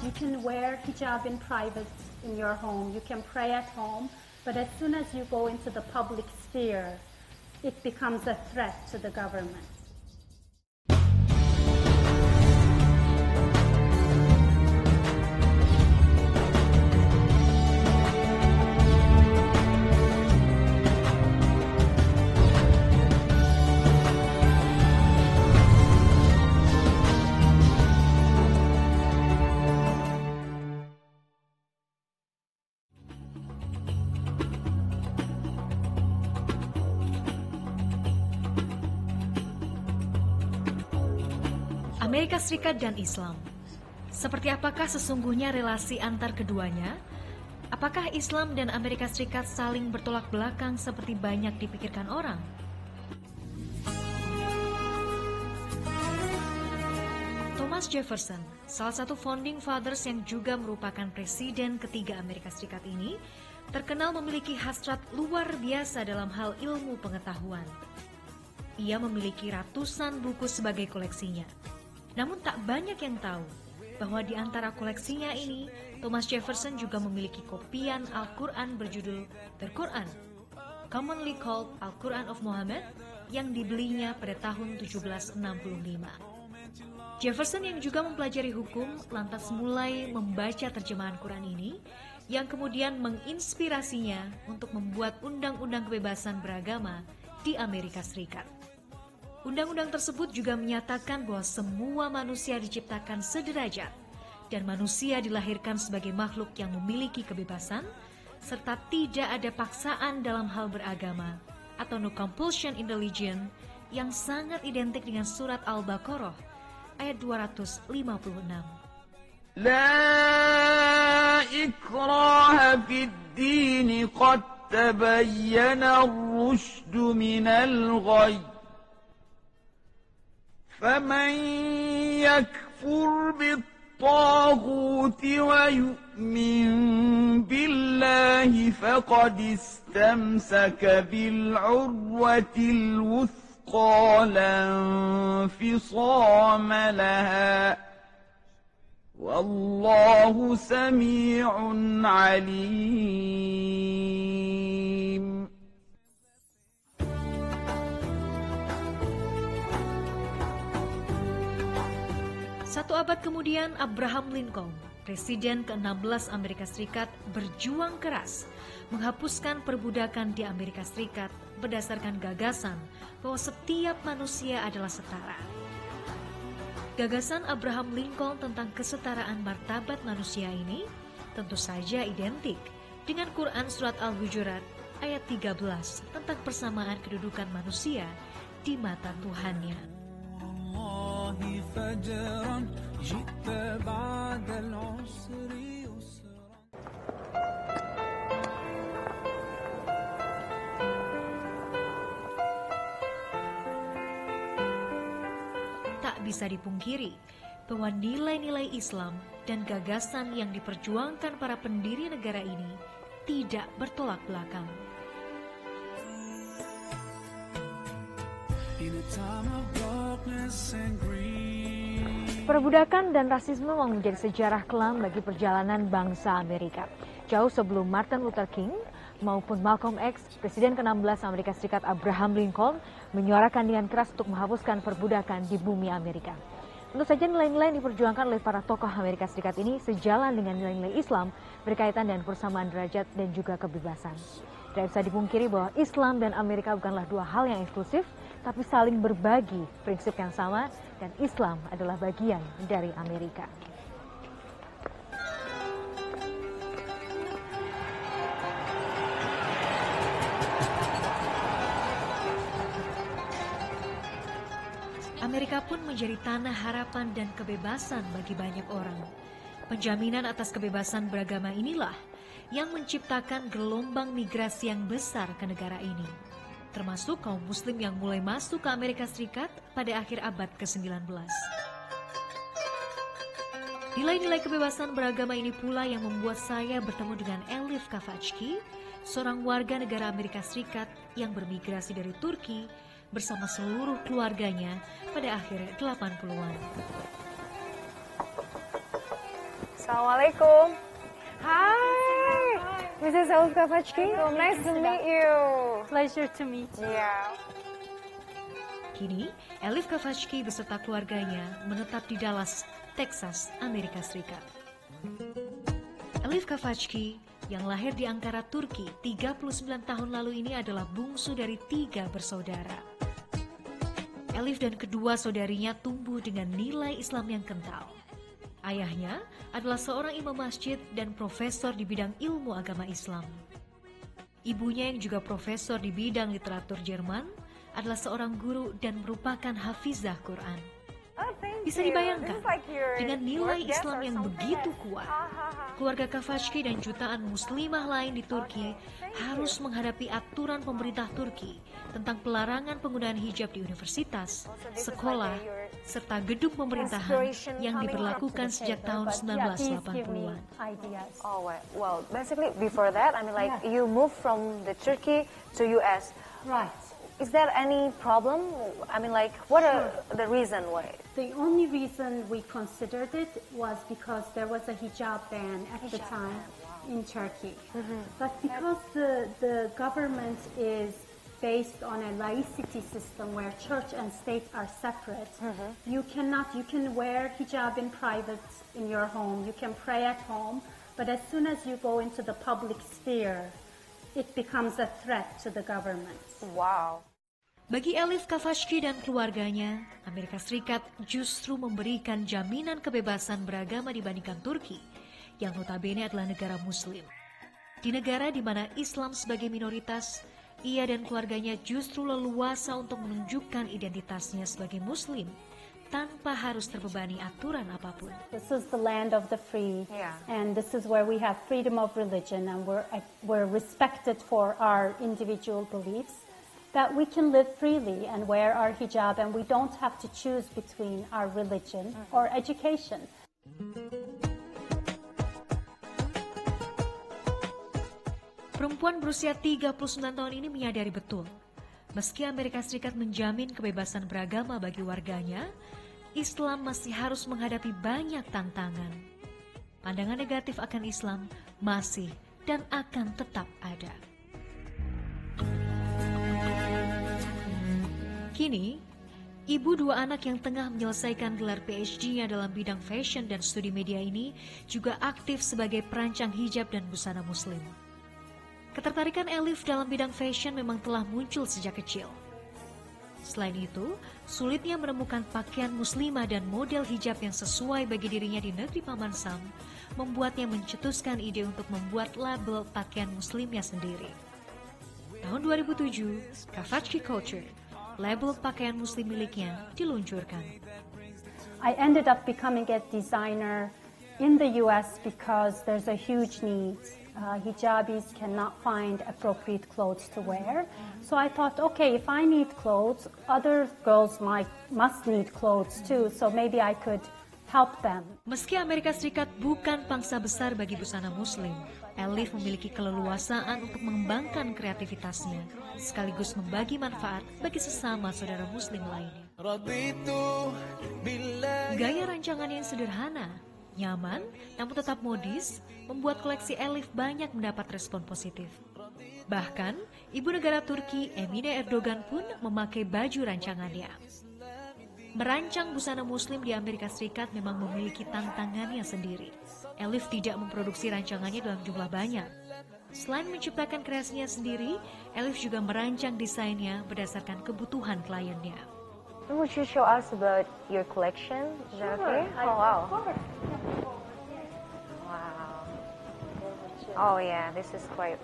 You can wear hijab in private in your home. You can pray at home. But as soon as you go into the public sphere, it becomes a threat to the government. Amerika Serikat dan Islam. Seperti apakah sesungguhnya relasi antar keduanya? Apakah Islam dan Amerika Serikat saling bertolak belakang seperti banyak dipikirkan orang? Thomas Jefferson, salah satu founding fathers yang juga merupakan presiden ketiga Amerika Serikat ini, terkenal memiliki hasrat luar biasa dalam hal ilmu pengetahuan. Ia memiliki ratusan buku sebagai koleksinya. Namun tak banyak yang tahu bahwa di antara koleksinya ini, Thomas Jefferson juga memiliki kopian Al-Quran berjudul The Quran, commonly called Al-Quran of Muhammad, yang dibelinya pada tahun 1765. Jefferson yang juga mempelajari hukum lantas mulai membaca terjemahan Quran ini, yang kemudian menginspirasinya untuk membuat undang-undang kebebasan beragama di Amerika Serikat. Undang-undang tersebut juga menyatakan bahwa semua manusia diciptakan sederajat dan manusia dilahirkan sebagai makhluk yang memiliki kebebasan serta tidak ada paksaan dalam hal beragama atau no compulsion in religion, yang sangat identik dengan surat Al-Baqarah ayat 256. La ikraha fid din qad tabayyana ar-rushdu minal ghayy. فمن يكفر بالطاغوت ويؤمن بالله فقد استمسك بالعروة الوثقى لا انفصام لها والله سميع عليم. Satu abad kemudian, Abraham Lincoln, Presiden ke-16 Amerika Serikat, berjuang keras menghapuskan perbudakan di Amerika Serikat berdasarkan gagasan bahwa setiap manusia adalah setara. Gagasan Abraham Lincoln tentang kesetaraan martabat manusia ini tentu saja identik dengan Quran Surat Al-Hujurat ayat 13 tentang persamaan kedudukan manusia di mata Tuhannya. Tak bisa dipungkiri bahwa nilai-nilai Islam dan gagasan yang diperjuangkan para pendiri negara ini tidak bertolak belakang. Perbudakan dan rasisme memang menjadi sejarah kelam bagi perjalanan bangsa Amerika. Jauh sebelum Martin Luther King maupun Malcolm X, Presiden ke-16 Amerika Serikat Abraham Lincoln menyuarakan dengan keras untuk menghapuskan perbudakan di bumi Amerika. Tentu saja nilai-nilai yang diperjuangkan oleh para tokoh Amerika Serikat ini sejalan dengan nilai-nilai Islam berkaitan dengan persamaan derajat dan juga kebebasan. Tidak bisa dipungkiri bahwa Islam dan Amerika bukanlah dua hal yang eksklusif, tapi saling berbagi prinsip yang sama, dan Islam adalah bagian dari Amerika. Amerika pun menjadi tanah harapan dan kebebasan bagi banyak orang. Penjaminan atas kebebasan beragama inilah yang menciptakan gelombang migrasi yang besar ke negara ini, termasuk kaum muslim yang mulai masuk ke Amerika Serikat pada akhir abad ke-19. Nilai-nilai kebebasan beragama ini pula yang membuat saya bertemu dengan Elif Kavachki, seorang warga negara Amerika Serikat yang bermigrasi dari Turki bersama seluruh keluarganya pada akhir 80-an. Assalamualaikum. Hi, Mrs. Elif Kafachki. Nice to meet you. Pleasure to meet you. Yeah. Kini, Elif Kafachki beserta keluarganya menetap di Dallas, Texas, Amerika Serikat. Elif Kafachki yang lahir di Ankara, Turki 39 tahun lalu ini adalah bungsu dari 3 bersaudara. Elif dan kedua saudarinya tumbuh dengan nilai Islam yang kental. Ayahnya adalah seorang imam masjid dan profesor di bidang ilmu agama Islam. Ibunya yang juga profesor di bidang literatur Jerman adalah seorang guru dan merupakan hafizah Quran. Bisa dibayangkan, dengan nilai Islam yang begitu kuat, keluarga Kafachki dan jutaan muslimah lain di Turki harus menghadapi aturan pemerintah Turki tentang pelarangan penggunaan hijab di universitas, sekolah, serta gedung pemerintahan yang diberlakukan sejak tahun 1980-an. Oh, well, basically before that, I mean, like you moved from the Turkey to US. Right. Is there any problem? I mean, like, what are the reason why? The only reason we considered it was because there was a hijab ban at the time in Turkey. But because the government is based on a laicity system where church and state are separate, you can wear hijab in private in your home, you can pray at home, but as soon as you go into the public sphere, it becomes a threat to the government. Wow. Bagi Elif Kafachki dan keluarganya, Amerika Serikat justru memberikan jaminan kebebasan beragama dibandingkan Turki, yang notabene adalah negara Muslim. Di negara di mana Islam sebagai minoritas, ia dan keluarganya justru leluasa untuk menunjukkan identitasnya sebagai Muslim, tanpa harus terbebani aturan apapun. This is the land of the free, and this is where we have freedom of religion, and we're respected for our individual beliefs. That we can live freely and wear our hijab, and we don't have to choose between our religion or education. Perempuan berusia 39 tahun ini menyadari betul, meski Amerika Serikat menjamin kebebasan beragama bagi warganya, Islam masih harus menghadapi banyak tantangan. Pandangan negatif akan Islam masih dan akan tetap ada. Kini, ibu 2 anak yang tengah menyelesaikan gelar PhD-nya dalam bidang fashion dan studi media ini juga aktif sebagai perancang hijab dan busana muslim. Ketertarikan Elif dalam bidang fashion memang telah muncul sejak kecil. Selain itu, sulitnya menemukan pakaian muslimah dan model hijab yang sesuai bagi dirinya di negeri Paman Sam membuatnya mencetuskan ide untuk membuat label pakaian muslimnya sendiri. Tahun 2007, Kafachki Culture, label pakaian muslim miliknya, diluncurkan. I ended up becoming a designer in the US because there's a huge need. Hijabis cannot find appropriate clothes to wear. So I thought, okay, if I need clothes, other girls must need clothes too, so maybe I could help them. Meski Amerika Serikat bukan pangsa besar bagi busana muslim, Elif memiliki keleluasaan untuk mengembangkan kreativitasnya, sekaligus membagi manfaat bagi sesama saudara muslim lainnya. Gaya rancangannya yang sederhana, nyaman, namun tetap modis, membuat koleksi Elif banyak mendapat respon positif. Bahkan, ibu negara Turki Emine Erdogan pun memakai baju rancangannya. Merancang busana muslim di Amerika Serikat memang memiliki tantangannya sendiri. Elif tidak memproduksi rancangannya dalam jumlah banyak. Selain menciptakan kreasinya sendiri, Elif juga merancang desainnya berdasarkan kebutuhan kliennya. Would you show us about your collection? Is that okay? Oh, wow. Wow. Oh yeah, this is quite...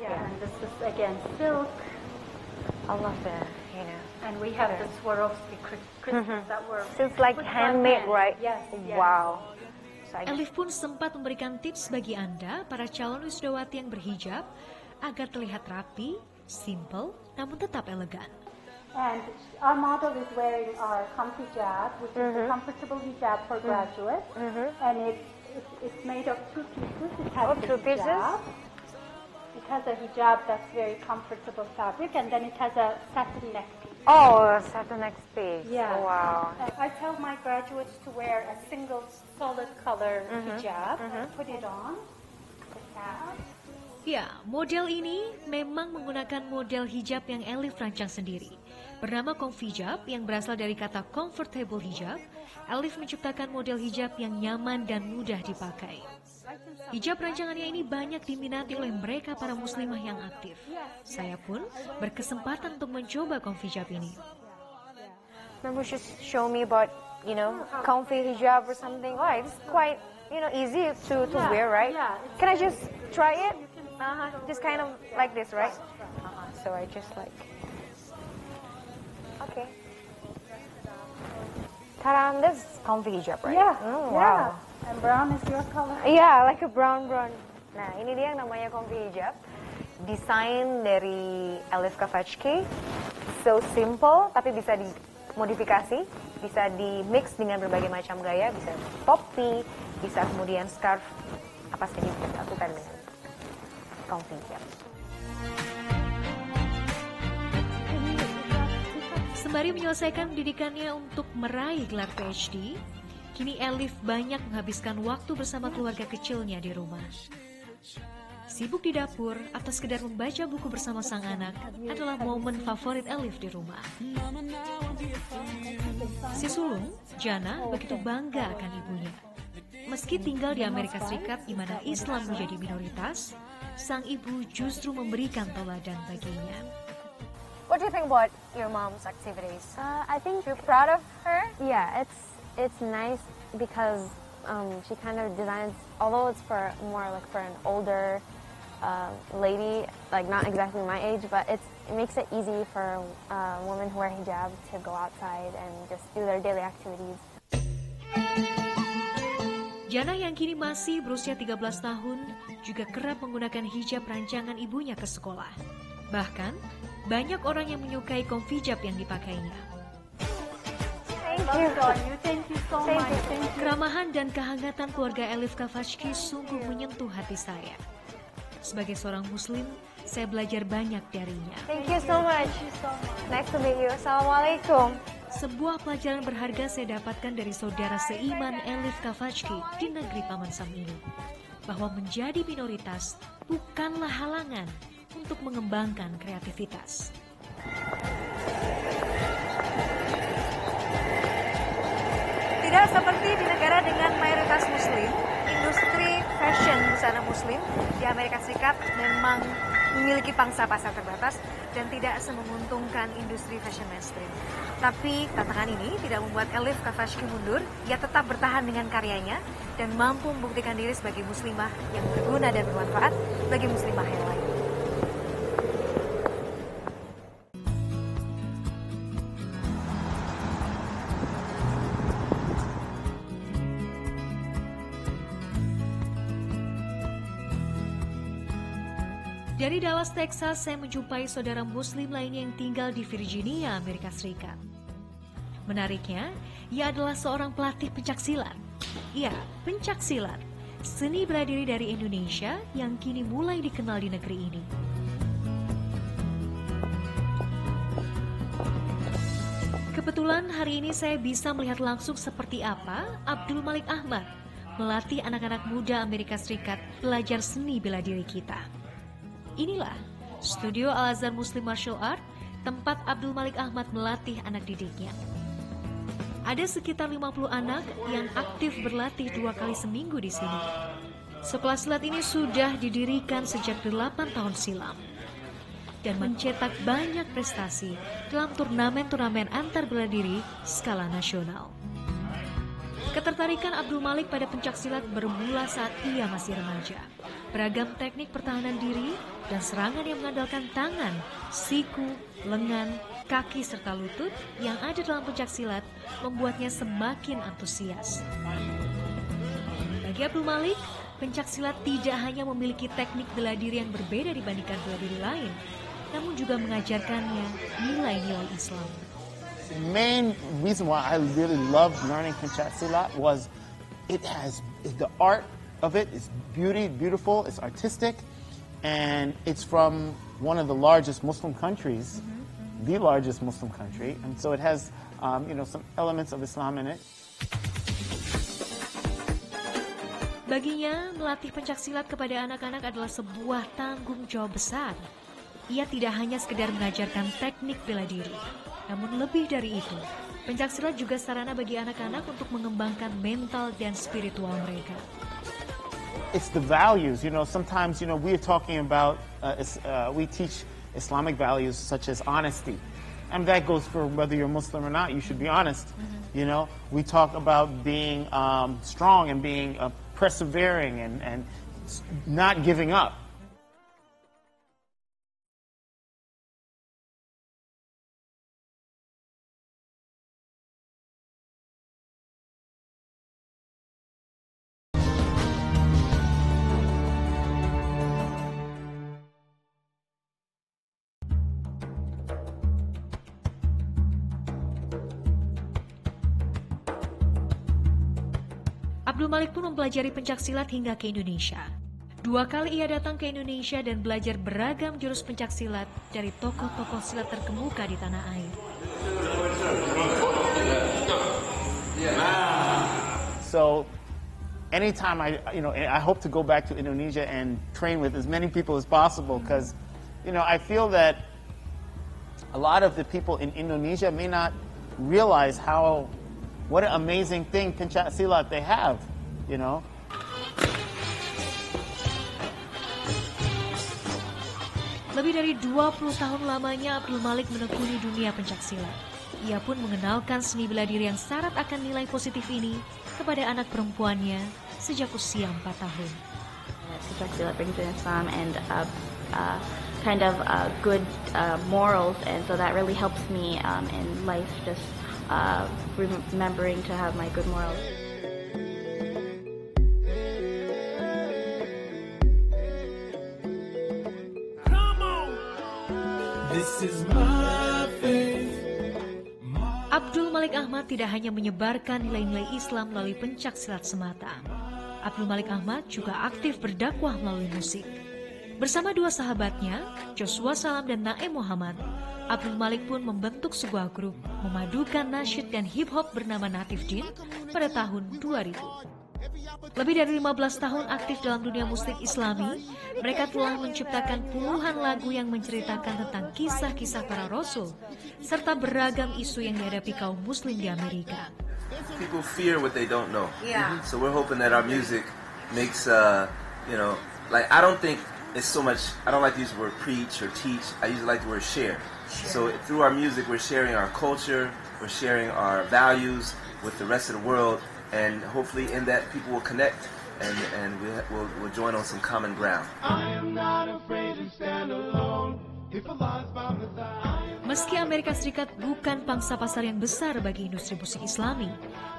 Yeah, and this is again silk. I love that, you know. And we have the Swarovski crystals that were... So it's like handmade, right? Yes. Wow. Elif pun sempat memberikan tips bagi Anda, para calon wisudawati yang berhijab, agar terlihat rapi, simple, namun tetap elegan. And our model is wearing our comfy hijab, which is a comfortable hijab for graduates. And it's made of 2 pieces. It has two pieces? It has a hijab that's very comfortable fabric, and then it has a satin neck piece. Oh, set the next piece. Yeah. Wow. I tell my graduates to wear a single solid color hijab, put it on, the cap. Ya, model ini memang menggunakan model hijab yang Elif rancang sendiri. Bernama Comfijab yang berasal dari kata comfortable hijab, Elif menciptakan model hijab yang nyaman dan mudah dipakai. Hijab rancangannya ini banyak diminati oleh mereka para muslimah yang aktif. Saya pun berkesempatan untuk mencoba Comfijab ini. Remember, just show me about, comfy hijab or something. Oh, it's quite, easy to wear, right? Yeah. Can I just try it? Just kind of like this, right? So I just like. Okay. Ta-da! This is comfy hijab, right? Yeah. Oh, Yeah. wow. And brown is your color. Yeah, like a brown. Nah, ini dia yang namanya comfy hijab. Desain dari Elif Kavachki. So simple, tapi bisa dimodifikasi, bisa di-mix dengan berbagai macam gaya, bisa topi, bisa kemudian scarf, apa saja bisa dilakukan dengan comfy hijab. Sembari menyelesaikan pendidikannya untuk meraih gelar PhD, kini Elif banyak menghabiskan waktu bersama keluarga kecilnya di rumah. Sibuk di dapur atau sekedar membaca buku bersama sang anak adalah momen favorit Elif di rumah. Si sulung, Jana, begitu bangga akan ibunya. Meski tinggal di Amerika Serikat di mana Islam menjadi minoritas, sang ibu justru memberikan teladan baginya. What do you think about your mom's activities? I think You're proud of her? yeah, it's nice because she kind of designs, although it's for more like for an older lady, like not exactly my age, but it makes it easy for women who wear hijab to go outside and just do their daily activities. Jana yang kini masih berusia 13 tahun juga kerap menggunakan hijab rancangan ibunya ke sekolah. Bahkan, banyak orang yang menyukai Comfijab yang dipakainya. Thank you so much. Thank you. Keramahan dan kehangatan keluarga Elif Kavachki sungguh menyentuh hati saya. Sebagai seorang muslim, saya belajar banyak darinya. Thank you so much. Nice to meet you. Assalamualaikum. Sebuah pelajaran berharga saya dapatkan dari saudara seiman Elif Kavachki di negeri Paman Sam ini. Bahwa menjadi minoritas bukanlah halangan untuk mengembangkan kreativitas. Tidak seperti di negara dengan mayoritas muslim, industri fashion busana muslim di Amerika Serikat memang memiliki pangsa pasar terbatas dan tidak semenguntungkan industri fashion mainstream. Tapi tantangan ini tidak membuat Elif Kavachki mundur, ia tetap bertahan dengan karyanya dan mampu membuktikan diri sebagai muslimah yang berguna dan bermanfaat bagi muslimah yang lain. Dari Dallas, Texas, saya menjumpai saudara muslim lainnya yang tinggal di Virginia, Amerika Serikat. Menariknya, ia adalah seorang pelatih pencaksilat. Ya, pencaksilat, seni bela diri dari Indonesia yang kini mulai dikenal di negeri ini. Kebetulan hari ini saya bisa melihat langsung seperti apa Abdul Malik Ahmad melatih anak-anak muda Amerika Serikat belajar seni bela diri kita. Inilah Studio Al-Azhar Muslim Martial Art, tempat Abdul Malik Ahmad melatih anak didiknya. Ada sekitar 50 anak yang aktif berlatih 2 kali seminggu di sini. Sekolah silat ini sudah didirikan sejak 8 tahun silam dan mencetak banyak prestasi dalam turnamen-turnamen antar bela diri skala nasional. Ketertarikan Abdul Malik pada pencaksilat bermula saat ia masih remaja. Beragam teknik pertahanan diri dan serangan yang mengandalkan tangan, siku, lengan, kaki serta lutut yang ada dalam pencaksilat membuatnya semakin antusias. Bagi Abdul Malik, pencaksilat tidak hanya memiliki teknik bela diri yang berbeda dibandingkan bela diri lain, namun juga mengajarkannya nilai-nilai Islam. The main reason why I really loved learning Pencak Silat was the art of it is beautiful, it's artistic, and it's from one of the largest Muslim countries the largest Muslim country, and so it has some elements of Islam in it. Baginya, melatih pencaksilat kepada anak-anak adalah sebuah tanggung jawab besar. Ia tidak hanya sekedar mengajarkan teknik bela diri, namun lebih dari itu, pencaksilat juga sarana bagi anak-anak untuk mengembangkan mental dan spiritual mereka. It's the values, sometimes, we're talking about, we teach Islamic values such as honesty. And that goes for whether you're Muslim or not, you should be honest. We talk about being strong and being persevering and not giving up. Abdul Malik pun mempelajari pencaksilat hingga ke Indonesia. 2 kali ia datang ke Indonesia dan belajar beragam jurus pencaksilat dari tokoh-tokoh silat terkemuka di tanah air. So, anytime I hope to go back to Indonesia and train with as many people as possible, because, I feel that a lot of the people in Indonesia may not realize what an amazing thing Pencak Silat they have, Lebih dari 20 tahun lamanya Abdul Malik menekuni dunia pencaksilat. Ia pun mengenalkan seni bela diri yang syarat akan nilai positif ini kepada anak perempuannya sejak usia 4 tahun. Pencak Silat brings in Islam and kind of good morals, and so that really helps me in life, just remembering to have my good morals. Abdul Malik Ahmad tidak hanya menyebarkan nilai-nilai Islam melalui pencaksilat semata. Abdul Malik Ahmad juga aktif berdakwah melalui musik. Bersama 2 sahabatnya, Joshua Salam dan Naim Muhammad, Abdul Malik pun membentuk sebuah grup memadukan nasyid dan hip-hop bernama Natif Din pada tahun 2000. Lebih dari 15 tahun aktif dalam dunia musik Islami, mereka telah menciptakan puluhan lagu yang menceritakan tentang kisah-kisah para rasul, serta beragam isu yang dihadapi kaum muslim di Amerika. People fear what they don't know. Yeah. So we're hoping that our music makes, I don't think it's so much, I don't like to use the word preach or teach, I usually like the word share. So through our music, we're sharing our culture, we're sharing our values with the rest of the world, and hopefully in that people will connect and we'll join on some common ground. Meski Amerika Serikat bukan pangsa pasar yang besar bagi industri musik Islami,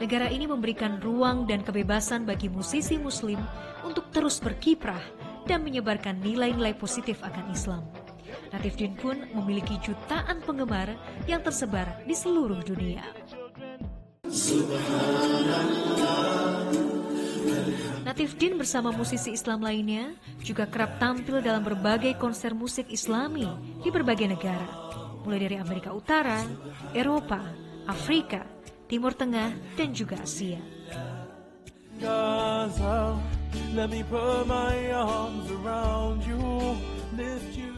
negara ini memberikan ruang dan kebebasan bagi musisi muslim untuk terus berkiprah dan menyebarkan nilai-nilai positif akan Islam. Natif Din pun memiliki jutaan penggemar yang tersebar di seluruh dunia. Natif Din bersama musisi Islam lainnya juga kerap tampil dalam berbagai konser musik Islami di berbagai negara, mulai dari Amerika Utara, Eropa, Afrika, Timur Tengah, dan juga Asia.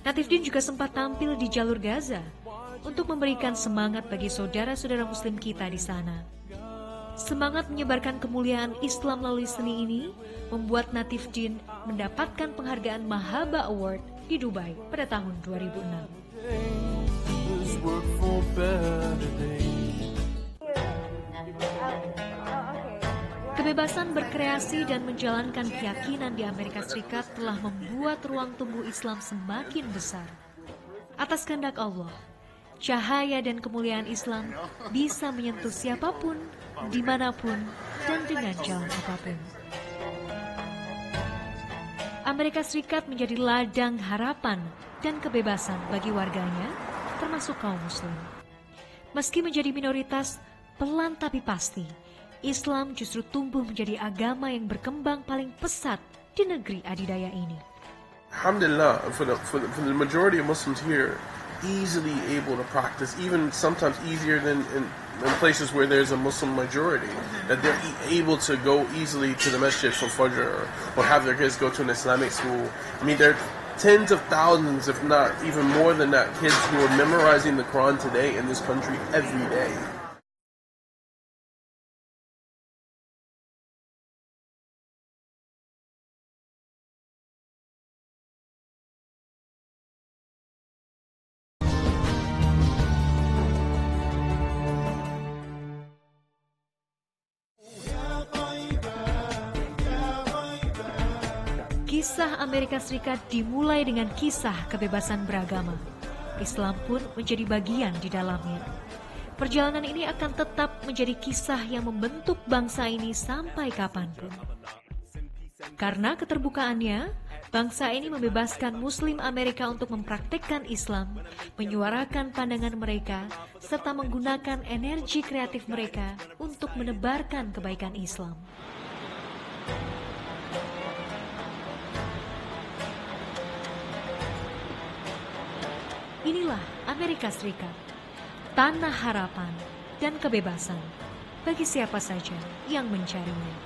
Natif Din juga sempat tampil di jalur Gaza untuk memberikan semangat bagi saudara-saudara muslim kita di sana. Semangat menyebarkan kemuliaan Islam melalui seni ini membuat Natif Din mendapatkan penghargaan Mahaba Award di Dubai pada tahun 2006. Kebebasan berkreasi dan menjalankan keyakinan di Amerika Serikat telah membuat ruang tumbuh Islam semakin besar. Atas kehendak Allah, cahaya dan kemuliaan Islam bisa menyentuh siapapun, dimanapun, dan dengan jalan apapun. Amerika Serikat menjadi ladang harapan dan kebebasan bagi warganya, termasuk kaum muslim. Meski menjadi minoritas, pelan tapi pasti, Islam justru tumbuh menjadi agama yang berkembang paling pesat di negeri adidaya ini. Alhamdulillah, for the majority of Muslims here, easily able to practice, even sometimes easier than in places where there's a Muslim majority, that they're able to go easily to the masjid for Fajr or have their kids go to an Islamic school. I mean, there are tens of thousands, if not even more than that, kids who are memorizing the Quran today in this country every day. Kisah Amerika Serikat dimulai dengan kisah kebebasan beragama. Islam pun menjadi bagian di dalamnya. Perjalanan ini akan tetap menjadi kisah yang membentuk bangsa ini sampai kapanpun. Karena keterbukaannya, bangsa ini membebaskan Muslim Amerika untuk mempraktikkan Islam, menyuarakan pandangan mereka, serta menggunakan energi kreatif mereka untuk menebarkan kebaikan Islam. Inilah Amerika Serikat, tanah harapan dan kebebasan bagi siapa saja yang mencarinya.